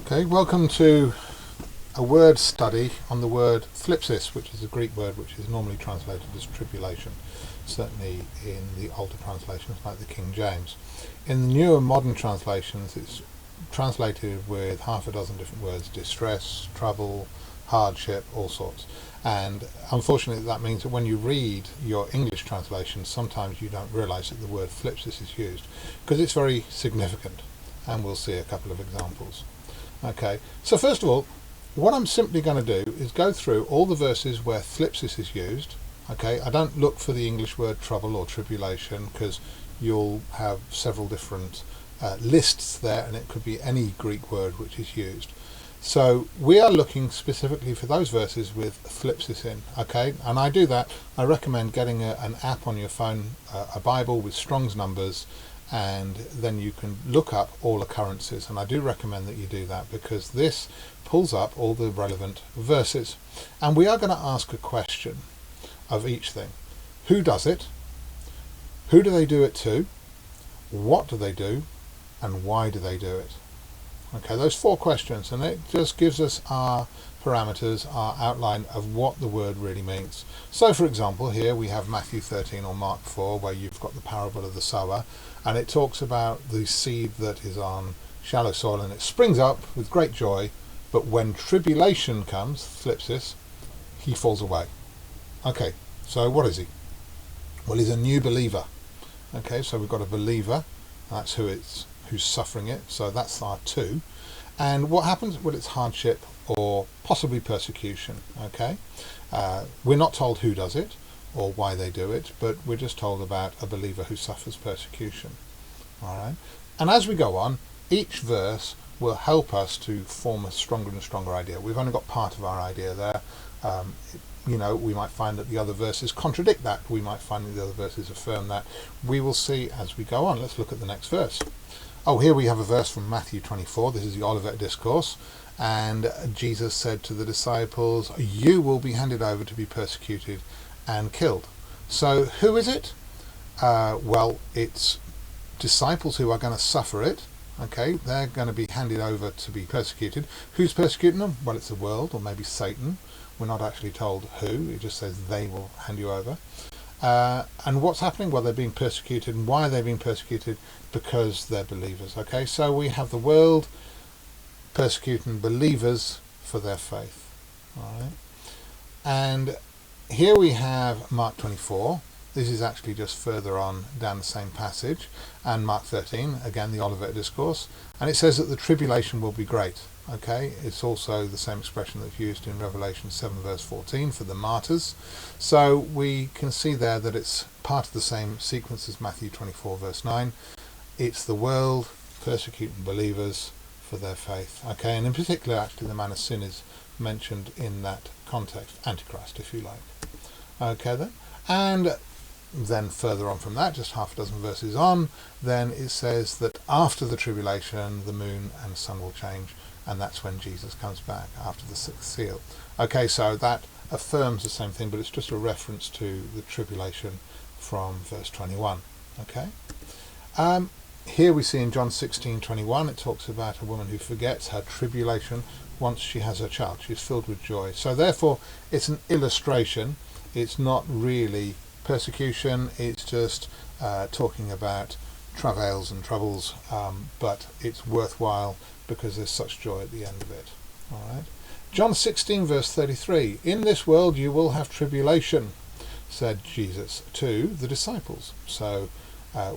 Okay, welcome to a word study on the word thlipsis, which is a Greek word which is normally translated as tribulation, certainly in the older translations like the King James. In the newer modern translations it's translated with half a dozen different words: distress, trouble, hardship, all sorts. And unfortunately that means that when you read your English translation sometimes you don't realise that the word thlipsis is used, because it's very significant, and we'll see a couple of examples. Okay, so first of all, what I'm simply going to do is go through all the verses where thlipsis is used. Okay, I don't look for the English word trouble or tribulation, because you'll have several different lists there, and it could be any Greek word which is used. So we are looking specifically for those verses with thlipsis in. Okay, and I do that. I recommend getting an app on your phone, a Bible with Strong's numbers, and then you can look up all occurrences, and I do recommend that you do that because this pulls up all the relevant verses. And we are going to ask a question of each thing. Who does it? Who do they do it to? What do they do? And why do they do it? Okay, those four questions, and it just gives us our parameters, our outline of what the word really means. So for example, here we have Matthew 13 or Mark 4, where you've got the parable of the sower, and it talks about the seed that is on shallow soil and it springs up with great joy, but when tribulation comes, thlipsis, he falls away. Okay, so what is he? Well, he's a new believer. Okay, so we've got a believer, that's who's suffering it, so that's our two. And what happens? Well, it's hardship or possibly persecution. Okay, we're not told who does it or why they do it, but we're just told about a believer who suffers persecution. All right, and as we go on, each verse will help us to form a stronger and stronger idea. We've only got part of our idea there. You know, we might find that the other verses contradict that. We might find that the other verses affirm that. We will see as we go on. Let's look at the next verse. Oh, here we have a verse from Matthew 24. This is the Olivet Discourse. And Jesus said to the disciples, "You will be handed over to be persecuted and killed." So who is it? Well, it's disciples who are going to suffer it. Okay, they're going to be handed over to be persecuted. Who's persecuting them? Well, it's the world, or maybe Satan. We're not actually told who. It just says they will hand you over. And what's happening? Well, they're being persecuted. And why are they being persecuted? Because they're believers. Okay, so we have the world persecuting believers for their faith. All right, and here we have Mark 24. This is actually just further on down the same passage, and Mark 13, again the Olivet Discourse, and it says that the tribulation will be great. Okay, it's also the same expression that's used in Revelation 7 verse 14 for the martyrs. So we can see there that it's part of the same sequence as Matthew 24 verse 9. It's the world persecuting believers for their faith. Okay, and in particular actually the man of sin is mentioned in that context, Antichrist if you like. Okay then, and then further on from that, just half a dozen verses on, then it says that after the tribulation the moon and sun will change, and that's when Jesus comes back after the sixth seal. Okay, so that affirms the same thing, but it's just a reference to the tribulation from verse 21. Okay, here we see in John 16:21 it talks about a woman who forgets her tribulation once she has her child. She's filled with joy. So therefore it's an illustration. It's not really persecution, it's just talking about travails and troubles, but it's worthwhile because there's such joy at the end of it. All right. John 16 verse 33, "In this world you will have tribulation," said Jesus to the disciples. So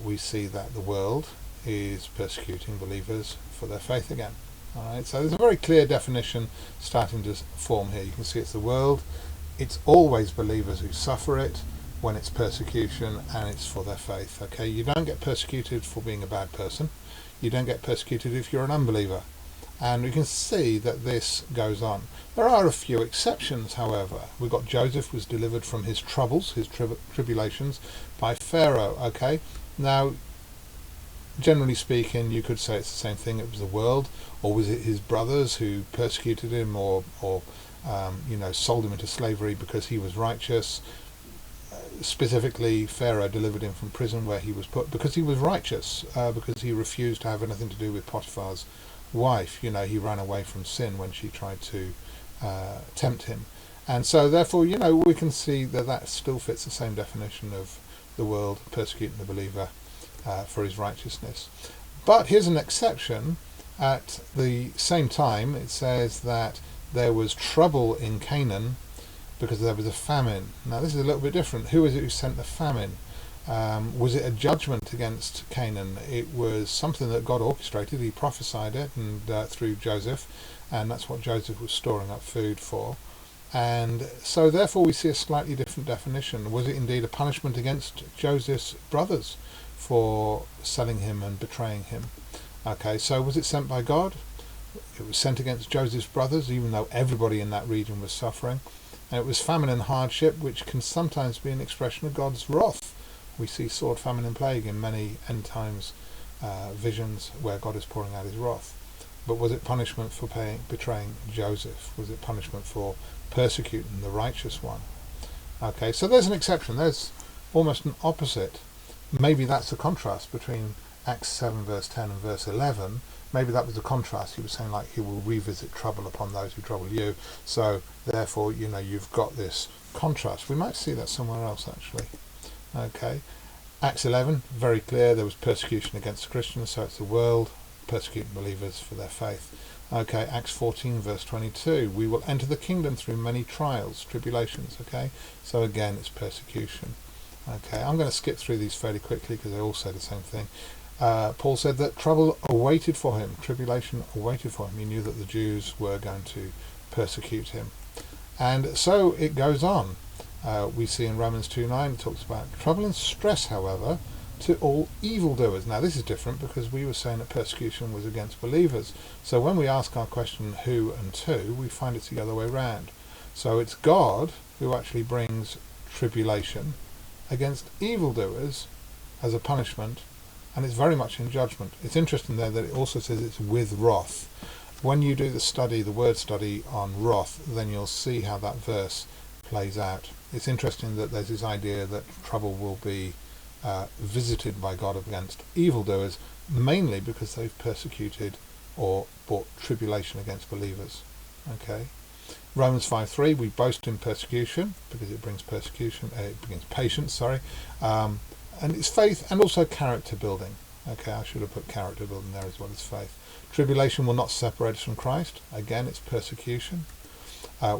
we see that the world is persecuting believers for their faith again. All right, so there's a very clear definition starting to form here. You can see it's the world, it's always believers who suffer it when it's persecution, and it's for their faith. Okay, you don't get persecuted for being a bad person. You don't get persecuted if you're an unbeliever. And we can see that this goes on. There are a few exceptions, however. We've got Joseph was delivered from his troubles, his tribulations, by Pharaoh. Okay, now generally speaking you could say it's the same thing. It was the world, or was it his brothers who persecuted him, or you know, sold him into slavery because he was righteous? Specifically, Pharaoh delivered him from prison where he was put because he was righteous, because he refused to have anything to do with Potiphar's wife. He ran away from sin when she tried to tempt him. And so therefore, we can see that that still fits the same definition of the world persecuting the believer for his righteousness. But here's an exception. At the same time, it says that there was trouble in Canaan because there was a famine. Now this is a little bit different. Who is it who sent the famine? Was it a judgment against Canaan? It was something that God orchestrated. He prophesied it and through Joseph, and that's what Joseph was storing up food for. And so therefore we see a slightly different definition. Was it indeed a punishment against Joseph's brothers for selling him and betraying him? Okay, so was it sent by God? It was sent against Joseph's brothers, even though everybody in that region was suffering. And it was famine and hardship, which can sometimes be an expression of God's wrath. We see sword, famine and plague in many end times visions where God is pouring out his wrath. But was it punishment for betraying Joseph? Was it punishment for persecuting the righteous one? Okay, so there's an exception. There's almost an opposite. Maybe that's a contrast between Acts 7 verse 10 and verse 11. Maybe that was the contrast. He was saying, like, he will revisit trouble upon those who trouble you. So therefore, you've got this contrast. We might see that somewhere else, actually. Okay, Acts 11, very clear. There was persecution against the Christians, so it's the world persecuting believers for their faith. Okay, Acts 14 verse 22, we will enter the kingdom through many trials, tribulations. Okay, so again it's persecution. Okay, I'm going to skip through these fairly quickly because they all say the same thing. Paul said that trouble awaited for him, tribulation awaited for him. He knew that the Jews were going to persecute him, and so it goes on. We see in Romans 2:9 it talks about trouble and stress, however, to all evildoers. Now this is different because we were saying that persecution was against believers. So when we ask our question who and to, we find it's the other way round. So it's God who actually brings tribulation against evildoers as a punishment, and it's very much in judgment. It's interesting there that it also says it's with wrath. When you do the word study on wrath, then you'll see how that verse plays out. It's interesting that there's this idea that trouble will be visited by God against evildoers, mainly because they've persecuted or brought tribulation against believers. Okay, Romans 5:3, we boast in persecution because it brings patience, and it's faith and also character building. Okay, I should have put character building there as well as faith. Tribulation will not separate us from Christ. Again, it's persecution.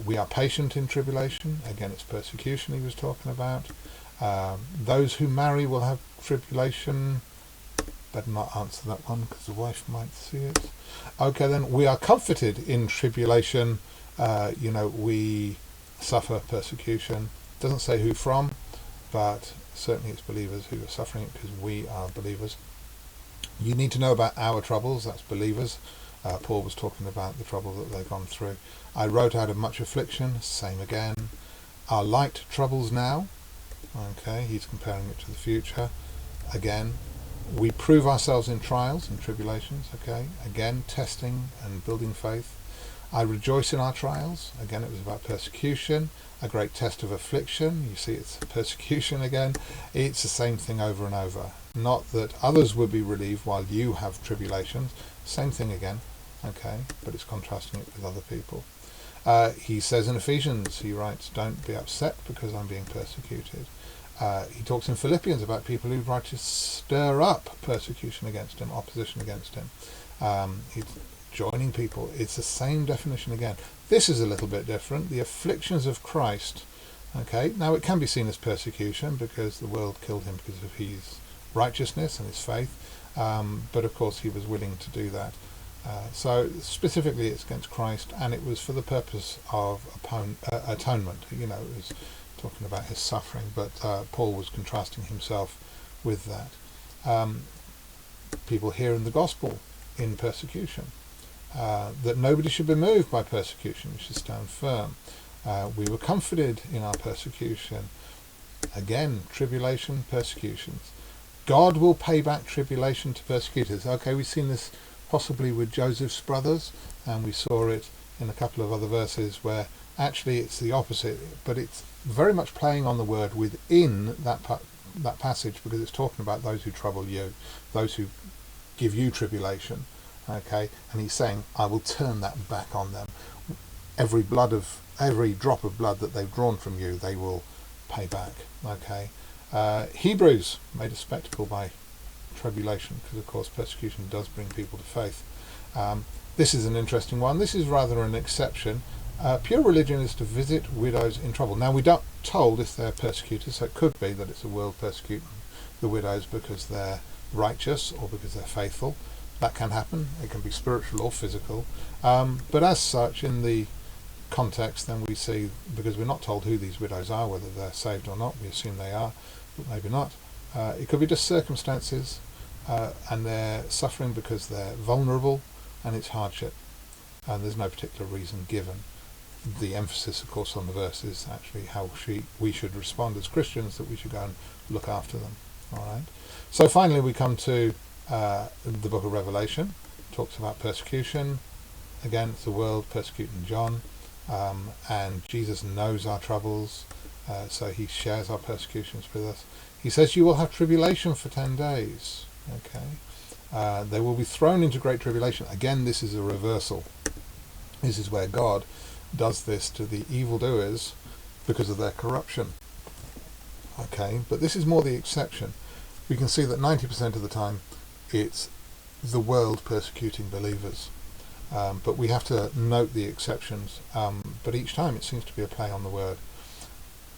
We are patient in tribulation. Again, it's persecution he was talking about. Those who marry will have tribulation. Better not answer that one because the wife might see it. Okay, then we are comforted in tribulation. We suffer persecution. Doesn't say who from, but certainly it's believers who are suffering it because we are believers. You need to know about our troubles. That's believers. Paul was talking about the trouble that they've gone through. I wrote out of much affliction. Same again. Our light troubles now. Okay, he's comparing it to the future. Again, we prove ourselves in trials and tribulations. Okay, again, testing and building faith. I rejoice in our trials. Again, it was about persecution. A great test of affliction. You see, it's persecution again. It's the same thing over and over. Not that others will be relieved while you have tribulations. Same thing again. Okay, but it's contrasting it with other people. He says in Ephesians, he writes, don't be upset because I'm being persecuted. He talks in Philippians about people who try to stir up persecution against him, opposition against him. He's joining people. It's the same definition again. This is a little bit different. The afflictions of Christ. Okay, now it can be seen as persecution because the world killed him because of his righteousness and his faith. But of course he was willing to do that. So specifically it's against Christ, and it was for the purpose of atonement. It was talking about his suffering, but Paul was contrasting himself with that. People hear in the gospel in persecution that nobody should be moved by persecution. We should stand firm. We were comforted in our persecution. Again, tribulation, persecutions. God will pay back tribulation to persecutors. Okay, we've seen this possibly with Joseph's brothers, and we saw it in a couple of other verses where actually it's the opposite, but it's very much playing on the word within that passage, because it's talking about those who trouble you, those who give you tribulation. Okay, and he's saying, I will turn that back on them. Every drop of blood that they've drawn from you, they will pay back. Okay, Hebrews made a spectacle by tribulation, because of course persecution does bring people to faith. This is an interesting one. This is rather an exception. Pure religion is to visit widows in trouble. Now, we don't told if they're persecuted, so it could be that it's a world persecuting the widows because they're righteous or because they're faithful. That can happen. It can be spiritual or physical. But as such, in the context, then we see, because we're not told who these widows are, whether they're saved or not, we assume they are, but maybe not. It could be just circumstances, and they're suffering because they're vulnerable and it's hardship, and there's no particular reason given. The emphasis, of course, on the verse is actually how we should respond as Christians, that we should go and look after them. All right. So finally we come to the book of Revelation. It talks about persecution. Again, it's the world persecuting John, and Jesus knows our troubles, so he shares our persecutions with us. He says, you will have tribulation for 10 days. Okay. They will be thrown into great tribulation. Again, this is a reversal. This is where God does this to the evildoers because of their corruption. Okay, but this is more the exception. We can see that 90% of the time it's the world persecuting believers, but we have to note the exceptions, but each time it seems to be a play on the word.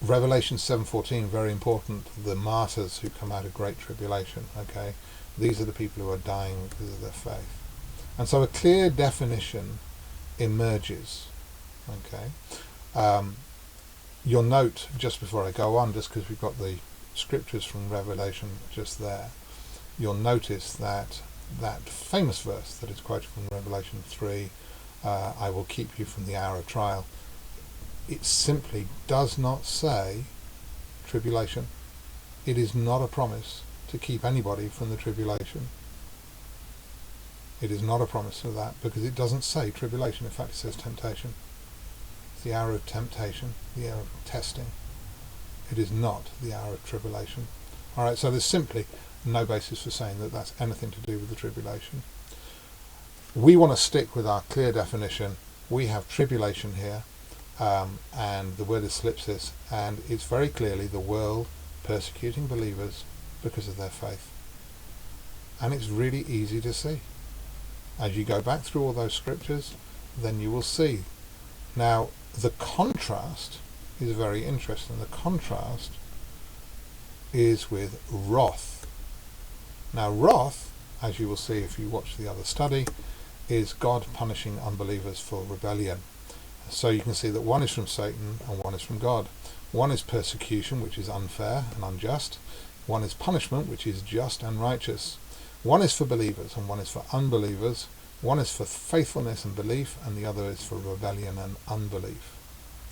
Revelation 7:14, very important, the martyrs who come out of great tribulation. Okay, these are the people who are dying because of their faith, and so a clear definition emerges. Okay, you'll note, just before I go on, just because we've got the scriptures from Revelation just there, you'll notice that that famous verse that is quoted from Revelation 3, I will keep you from the hour of trial, it simply does not say tribulation. It is not a promise to keep anybody from the tribulation. It is not a promise of that, because it doesn't say tribulation. In fact, it says temptation. It's the hour of temptation, the hour of testing. It is not the hour of tribulation. Alright, so there's simply no basis for saying that that's anything to do with the tribulation. We want to stick with our clear definition. We have tribulation here, and the word is thlipsis, and it's very clearly the world persecuting believers because of their faith. And it's really easy to see. As you go back through all those scriptures, then you will see. Now, the contrast is very interesting. The contrast is with wrath. Now, wrath, as you will see if you watch the other study, is God punishing unbelievers for rebellion. So you can see that one is from Satan and one is from God. One is persecution, which is unfair and unjust. One is punishment, which is just and righteous. One is for believers and one is for unbelievers. One is for faithfulness and belief, and the other is for rebellion and unbelief.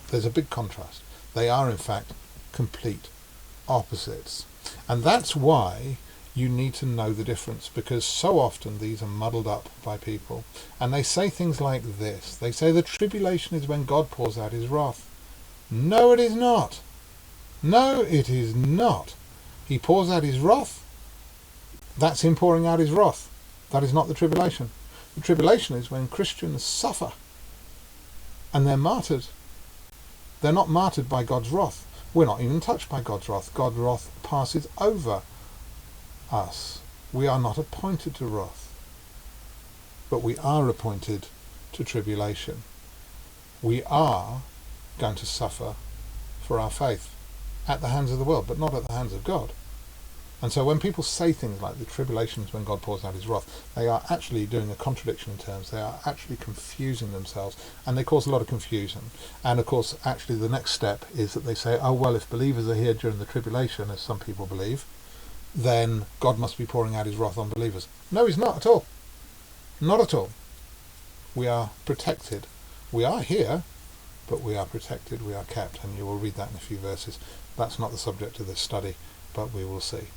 There's a big contrast. They are, in fact, complete opposites. And that's why you need to know the difference, because so often these are muddled up by people. And they say things like this. They say the tribulation is when God pours out his wrath. No, it is not. No, it is not. He pours out his wrath. That's him pouring out his wrath. That is not the tribulation. The tribulation is when Christians suffer and they're martyred. They're not martyred by God's wrath. We're not even touched by God's wrath. God's wrath passes over us. We are not appointed to wrath, but we are appointed to tribulation. We are going to suffer for our faith at the hands of the world, but not at the hands of God. And so when people say things like the tribulation is when God pours out his wrath, they are actually doing a contradiction in terms. They are actually confusing themselves, and they cause a lot of confusion. And of course, actually the next step is that they say, oh well, if believers are here during the tribulation, as some people believe, then God must be pouring out his wrath on believers. No, he's not at all. Not at all. We are protected. We are here, but we are protected, we are kept, and you will read that in a few verses. That's not the subject of this study, but we will see.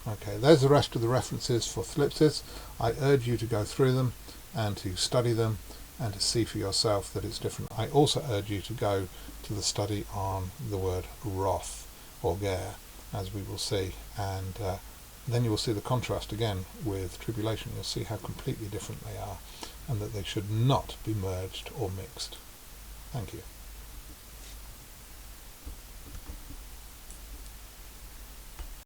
Okay, there's the rest of the references for thlipsis. I urge you to go through them and to study them and to see for yourself that it's different. I also urge you to go to the study on the word wrath, or ger, as we will see, and then you will see the contrast again with tribulation. You'll see how completely different they are, and that they should not be merged or mixed. Thank you.